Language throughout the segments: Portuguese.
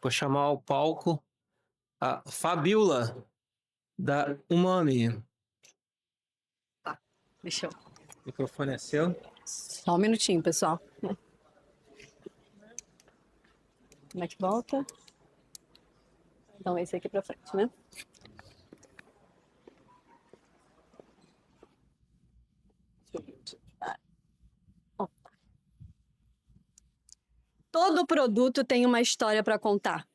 Vou chamar ao palco a Fabiola, da Umami. Deixa eu... O microfone é seu. Só um minutinho, pessoal. Como é que volta? Então, esse aqui pra frente, né? Todo produto tem uma história para contar.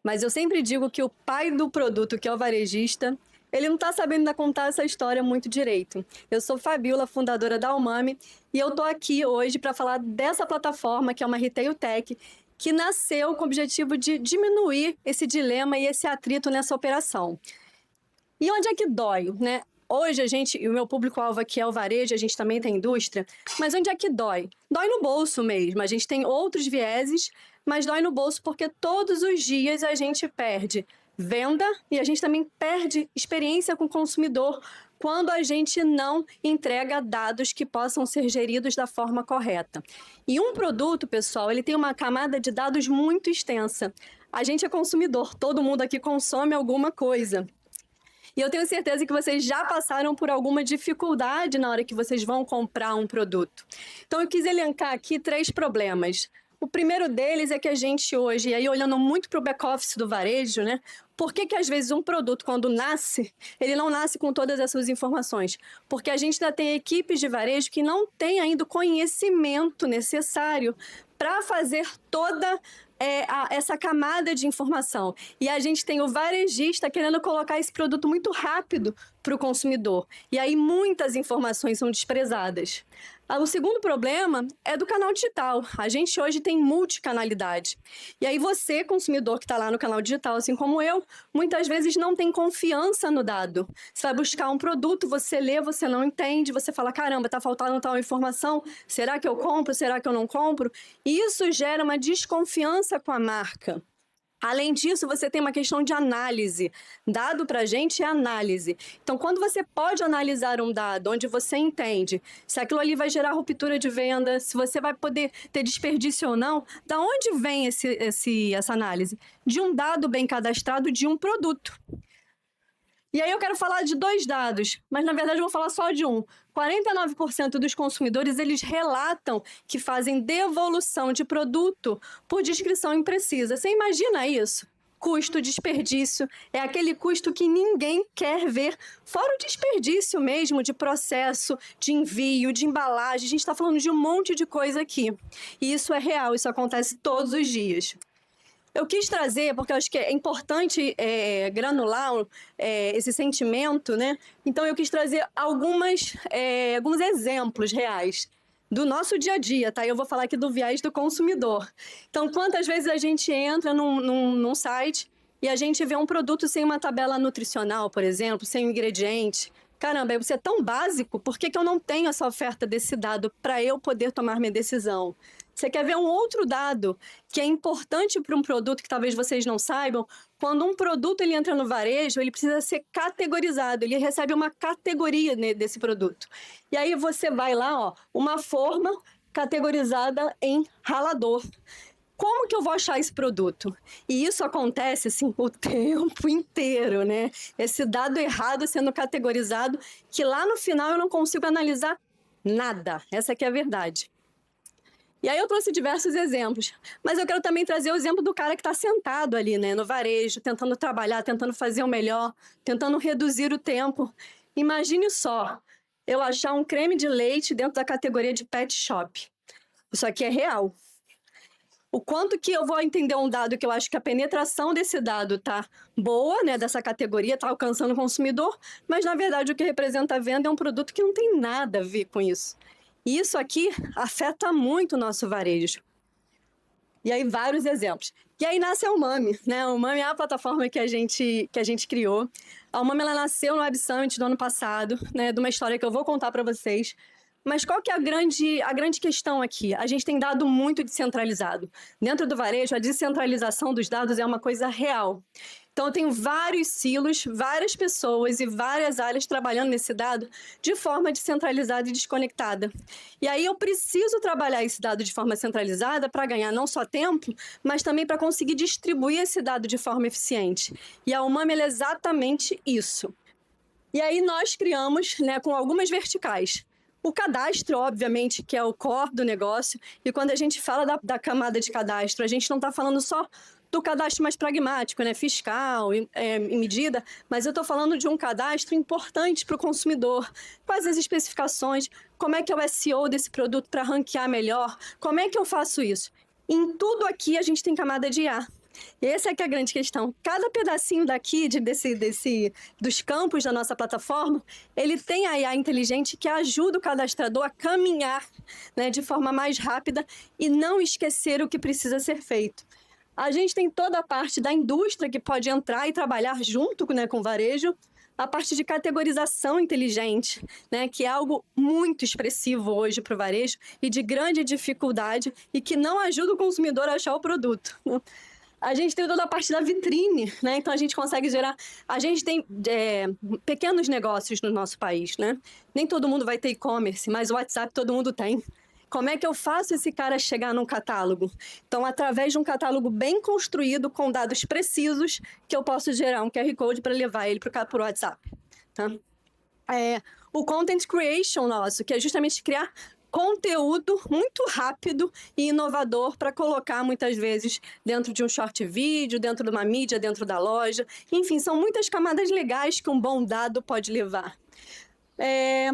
Mas eu sempre digo que o pai do produto, que é o varejista, ele não está sabendo ainda contar essa história muito direito. Eu sou Fabiola, fundadora da Umami, e eu tô aqui hoje para falar dessa plataforma, que é uma Retail Tech, que nasceu com o objetivo de diminuir esse dilema e esse atrito nessa operação. E onde é que dói, né? Hoje a gente, e o meu público-alvo aqui é o varejo, a gente também tem indústria, mas onde é que dói? Dói no bolso mesmo, a gente tem outros vieses, mas dói no bolso porque todos os dias a gente perde venda e a gente também perde experiência com o consumidor quando a gente não entrega dados que possam ser geridos da forma correta. E um produto, pessoal, ele tem uma camada de dados muito extensa. A gente é consumidor, todo mundo aqui consome alguma coisa. E eu tenho certeza que vocês já passaram por alguma dificuldade na hora que vocês vão comprar um produto. Então eu quis elencar aqui 3 problemas. O primeiro deles é que a gente hoje, e aí olhando muito para o back-office do varejo, né? Por que às vezes um produto, quando nasce, ele não nasce com todas as suas informações? Porque a gente ainda tem equipes de varejo que não têm ainda o conhecimento necessário para fazer toda essa camada de informação. E a gente tem o varejista querendo colocar esse produto muito rápido para o consumidor. E aí muitas informações são desprezadas. O segundo problema é do canal digital. A gente hoje tem multicanalidade. E aí você, consumidor que está lá no canal digital, assim como eu, muitas vezes não tem confiança no dado. Você vai buscar um produto, você lê, você não entende, você fala, caramba, está faltando tal informação, será que eu compro, será que eu não compro? E isso gera uma desconfiança com a marca. Além disso, você tem uma questão de análise. Dado para a gente é análise. Então, quando você pode analisar um dado onde você entende se aquilo ali vai gerar ruptura de venda, se você vai poder ter desperdício ou não, da onde vem essa análise? De um dado bem cadastrado de um produto. E aí eu quero falar de 2 dados, mas na verdade eu vou falar só de um. 49% dos consumidores, eles relatam que fazem devolução de produto por descrição imprecisa. Você imagina isso? Custo, desperdício, é aquele custo que ninguém quer ver, fora o desperdício mesmo de processo, de envio, de embalagem. A gente está falando de um monte de coisa aqui. E isso é real, isso acontece todos os dias. Eu quis trazer, porque eu acho que é importante granular esse sentimento, né? Então eu quis trazer alguns exemplos reais do nosso dia a dia, tá? Eu vou falar aqui do viés do consumidor. Então, quantas vezes a gente entra num site e a gente vê um produto sem uma tabela nutricional, por exemplo, sem um ingrediente. Caramba, isso é tão básico, por que eu não tenho essa oferta desse dado para eu poder tomar minha decisão? Você quer ver um outro dado que é importante para um produto que talvez vocês não saibam? Quando um produto ele entra no varejo, ele precisa ser categorizado, ele recebe uma categoria desse produto. E aí você vai lá, ó, uma forma categorizada em ralador. Como que eu vou achar esse produto? E isso acontece, assim, o tempo inteiro, né? Esse dado errado sendo categorizado, que lá no final eu não consigo analisar nada. Essa aqui é a verdade. E aí eu trouxe diversos exemplos, mas eu quero também trazer o exemplo do cara que está sentado ali, né, no varejo, tentando trabalhar, tentando fazer o melhor, tentando reduzir o tempo. Imagine só, eu achar um creme de leite dentro da categoria de pet shop. Isso aqui é real. O quanto que eu vou entender um dado que eu acho que a penetração desse dado tá boa, né, dessa categoria, tá alcançando o consumidor, mas na verdade o que representa a venda é um produto que não tem nada a ver com isso. E isso aqui afeta muito o nosso varejo. E aí vários exemplos. E aí nasce a Umami, né? A Umami é a plataforma que a gente criou. A Umami ela nasceu no Web Summit do ano passado, né, de uma história que eu vou contar para vocês. Mas qual que é a grande questão aqui? A gente tem dado muito descentralizado. Dentro do varejo, a descentralização dos dados é uma coisa real. Então, eu tenho vários silos, várias pessoas e várias áreas trabalhando nesse dado de forma descentralizada e desconectada. E aí eu preciso trabalhar esse dado de forma centralizada para ganhar não só tempo, mas também para conseguir distribuir esse dado de forma eficiente. E a Umami é exatamente isso. E aí nós criamos, né, com algumas verticais. O cadastro, obviamente, que é o core do negócio. E quando a gente fala da camada de cadastro, a gente não está falando só do cadastro mais pragmático, né, fiscal, em medida, mas eu estou falando de um cadastro importante para o consumidor. Quais as especificações? Como é que é o SEO desse produto para ranquear melhor? Como é que eu faço isso? Em tudo aqui a gente tem camada de IA. Essa é que é a grande questão. Cada pedacinho daqui, dos campos da nossa plataforma, ele tem a IA inteligente que ajuda o cadastrador a caminhar, né, de forma mais rápida e não esquecer o que precisa ser feito. A gente tem toda a parte da indústria que pode entrar e trabalhar junto, né, com o varejo, a parte de categorização inteligente, né, que é algo muito expressivo hoje para o varejo e de grande dificuldade e que não ajuda o consumidor a achar o produto. A gente tem toda a parte da vitrine, né? Então a gente consegue gerar. A gente tem pequenos negócios no nosso país, né? Nem todo mundo vai ter e-commerce, mas o WhatsApp todo mundo tem. Como é que eu faço esse cara chegar num catálogo? Então, através de um catálogo bem construído, com dados precisos, que eu posso gerar um QR Code para levar ele para o WhatsApp. Tá? O content creation nosso, que é justamente criar conteúdo muito rápido e inovador para colocar muitas vezes dentro de um short vídeo, dentro de uma mídia, dentro da loja. Enfim, são muitas camadas legais que um bom dado pode levar.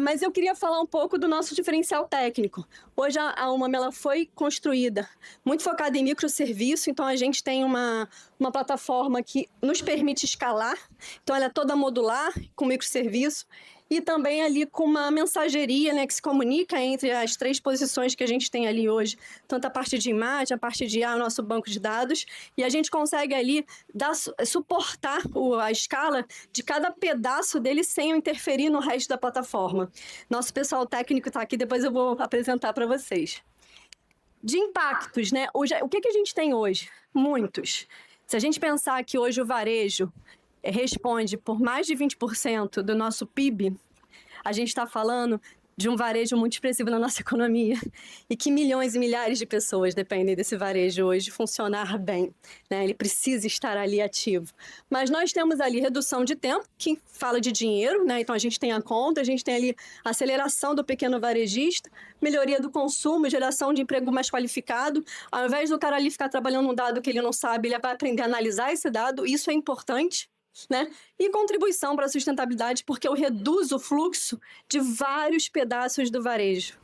Mas eu queria falar um pouco do nosso diferencial técnico. Hoje a Umami ela foi construída muito focada em microserviço, então a gente tem uma plataforma que nos permite escalar, então ela é toda modular, com microserviço, e também ali com uma mensageria, né, que se comunica entre as 3 posições que a gente tem ali hoje, tanto a parte de imagem, a parte de IA, o nosso banco de dados, e a gente consegue ali suportar a escala de cada pedaço dele sem interferir no resto da plataforma. Nosso pessoal técnico está aqui, depois eu vou apresentar para vocês. De impactos, né? Hoje, o que a gente tem hoje? Muitos. Se a gente pensar que hoje o varejo responde por mais de 20% do nosso PIB, a gente está falando de um varejo muito expressivo na nossa economia e que milhões e milhares de pessoas dependem desse varejo hoje funcionar bem, né? Ele precisa estar ali ativo. Mas nós temos ali redução de tempo, que fala de dinheiro, né? Então a gente tem a conta, a gente tem ali aceleração do pequeno varejista, melhoria do consumo, geração de emprego mais qualificado. Ao invés do cara ali ficar trabalhando um dado que ele não sabe, ele vai aprender a analisar esse dado, isso é importante. Né? E contribuição para a sustentabilidade, porque eu reduzo o fluxo de vários pedaços do varejo.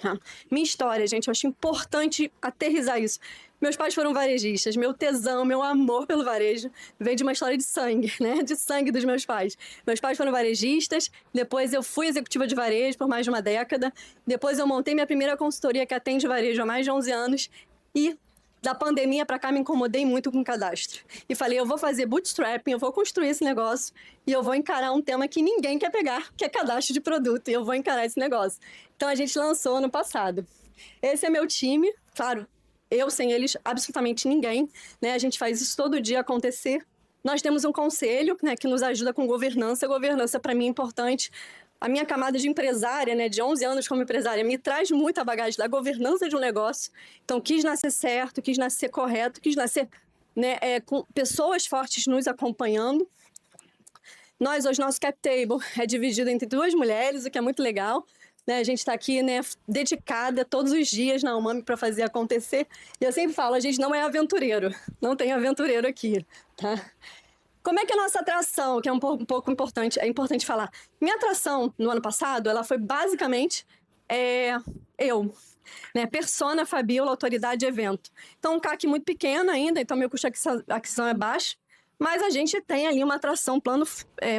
Tá? Minha história, gente, eu acho importante aterrissar isso. Meus pais foram varejistas, meu tesão, meu amor pelo varejo veio de uma história de sangue, né? De sangue dos meus pais. Meus pais foram varejistas, depois eu fui executiva de varejo por mais de uma década, depois eu montei minha primeira consultoria que atende varejo há mais de 11 anos e da pandemia para cá me incomodei muito com o cadastro. E falei, eu vou fazer bootstrapping, eu vou construir esse negócio e eu vou encarar um tema que ninguém quer pegar, que é cadastro de produto, e eu vou encarar esse negócio. Então a gente lançou ano passado. Esse é meu time, claro, eu sem eles, absolutamente ninguém, né? A gente faz isso todo dia acontecer. Nós temos um conselho, né, que nos ajuda com governança. Governança para mim é importante. A minha camada de empresária, né, de 11 anos como empresária, me traz muita bagagem da governança de um negócio. Então, quis nascer certo, quis nascer correto, quis nascer, né, com pessoas fortes nos acompanhando. Hoje, nosso cap table é dividido entre 2 mulheres, o que é muito legal. Né, a gente está aqui, né, dedicada todos os dias na Umami para fazer acontecer. E eu sempre falo, a gente não é aventureiro. Não tem aventureiro aqui, tá? Como é que é a nossa atração, que é um pouco importante, é importante falar. Minha atração no ano passado, ela foi basicamente eu, né? Persona Fabiola, autoridade de evento. Então, um CAC muito pequeno ainda, então meu custo de aquisição é baixo, mas a gente tem ali uma atração,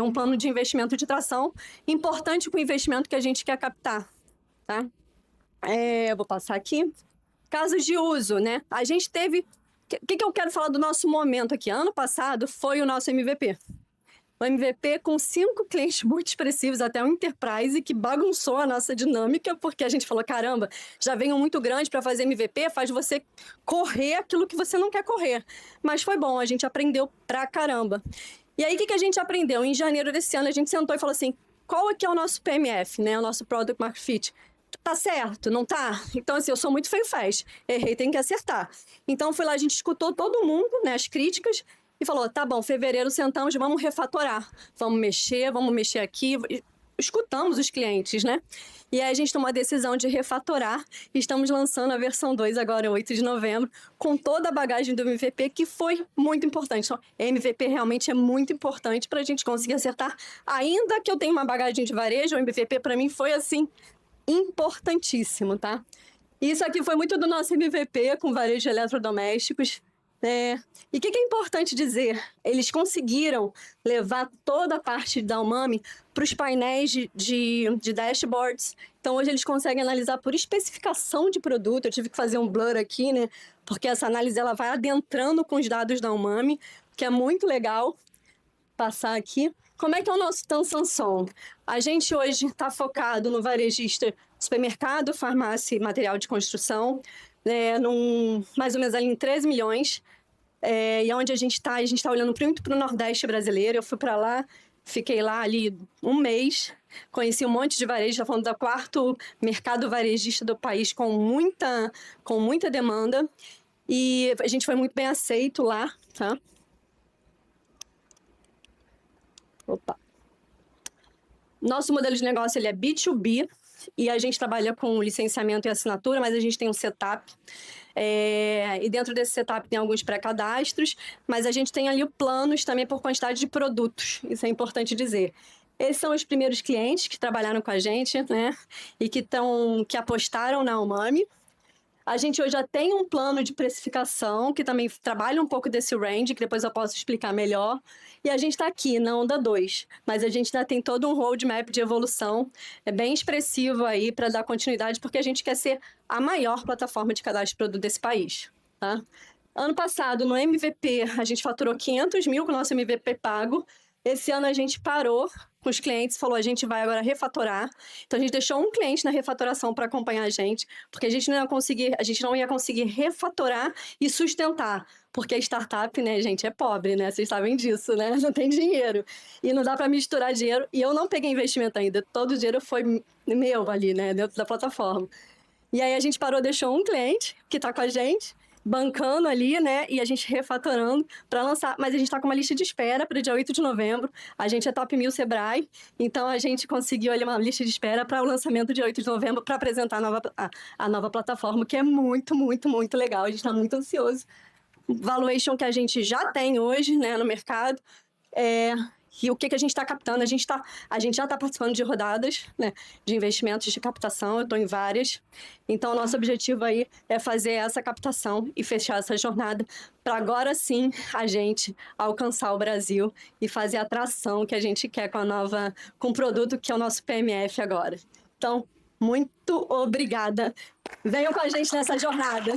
um plano de investimento de tração importante com o investimento que a gente quer captar, tá? Vou passar aqui. Casos de uso, né? A gente teve... O que eu quero falar do nosso momento aqui? Ano passado foi o nosso MVP. o MVP com 5 clientes muito expressivos, até um enterprise, que bagunçou a nossa dinâmica, porque a gente falou, caramba, já vem um muito grande para fazer MVP, faz você correr aquilo que você não quer correr. Mas foi bom, a gente aprendeu pra caramba. E aí, o que a gente aprendeu? Em janeiro desse ano, a gente sentou e falou assim, qual é que é o nosso PMF, né? O nosso Product Market Fit. Tá certo? Não tá? Então, assim, eu sou muito faz. Errei, tem que acertar. Então, foi lá, a gente escutou todo mundo, né? As críticas, e falou, tá bom, fevereiro sentamos, vamos refatorar. Vamos mexer aqui. Escutamos os clientes, né? E aí a gente tomou a decisão de refatorar. Estamos lançando a versão 2 agora, 8 de novembro, com toda a bagagem do MVP, que foi muito importante. Então, MVP realmente é muito importante para a gente conseguir acertar. Ainda que eu tenha uma bagagem de varejo, o MVP para mim foi, assim, importantíssimo, tá? Isso aqui foi muito do nosso MVP com varejo de eletrodomésticos. E o que é importante dizer? Eles conseguiram levar toda a parte da Umami para os painéis de dashboards. Então, hoje eles conseguem analisar por especificação de produto. Eu tive que fazer um blur aqui, né? Porque essa análise ela vai adentrando com os dados da Umami, que é muito legal. Passar aqui. Como é que é o nosso Tansanson? A gente hoje está focado no varejista supermercado, farmácia e material de construção, mais ou menos ali em 13 milhões. E onde a gente está olhando muito para o Nordeste brasileiro. Eu fui para lá, fiquei lá ali um mês, conheci um monte de varejo, já falando do 4º mercado varejista do país com muita demanda. E a gente foi muito bem aceito lá, tá? Opa. Nosso modelo de negócio ele é B2B e a gente trabalha com licenciamento e assinatura, mas a gente tem um setup. E dentro desse setup tem alguns pré-cadastros, mas a gente tem ali planos também por quantidade de produtos. Isso é importante dizer. Esses são os primeiros clientes que trabalharam com a gente, né? E que apostaram na Umami. A gente hoje já tem um plano de precificação que também trabalha um pouco desse range, que depois eu posso explicar melhor. E a gente está aqui na onda 2, mas a gente ainda tem todo um roadmap de evolução, bem expressivo aí para dar continuidade, porque a gente quer ser a maior plataforma de cadastro de produto desse país, tá? Ano passado, no MVP, a gente faturou 500 mil com o nosso MVP pago. Esse ano a gente parou com os clientes, falou, a gente vai agora refatorar. Então, a gente deixou um cliente na refatoração para acompanhar a gente, porque a gente não ia conseguir refatorar e sustentar. Porque a startup, né, gente, é pobre, né? Vocês sabem disso, né? Não tem dinheiro. E não dá para misturar dinheiro. E eu não peguei investimento ainda. Todo o dinheiro foi meu ali, né? Dentro da plataforma. E aí, a gente parou, deixou um cliente que está com a gente, bancando ali, né? E a gente refatorando para lançar. Mas a gente está com uma lista de espera para o dia 8 de novembro. A gente é top 1000 Sebrae. Então, a gente conseguiu ali uma lista de espera para o lançamento de 8 de novembro para apresentar a nova plataforma, que é muito, muito, muito legal. A gente está muito ansioso. Valuation que a gente já tem hoje, né, no mercado. E o que a gente está captando? A gente já está participando de rodadas, né, de investimentos de captação, eu estou em várias. Então, o nosso objetivo aí é fazer essa captação e fechar essa jornada para agora sim a gente alcançar o Brasil e fazer a atração que a gente quer com o produto que é o nosso PMF agora. Então, muito obrigada. Venham com a gente nessa jornada.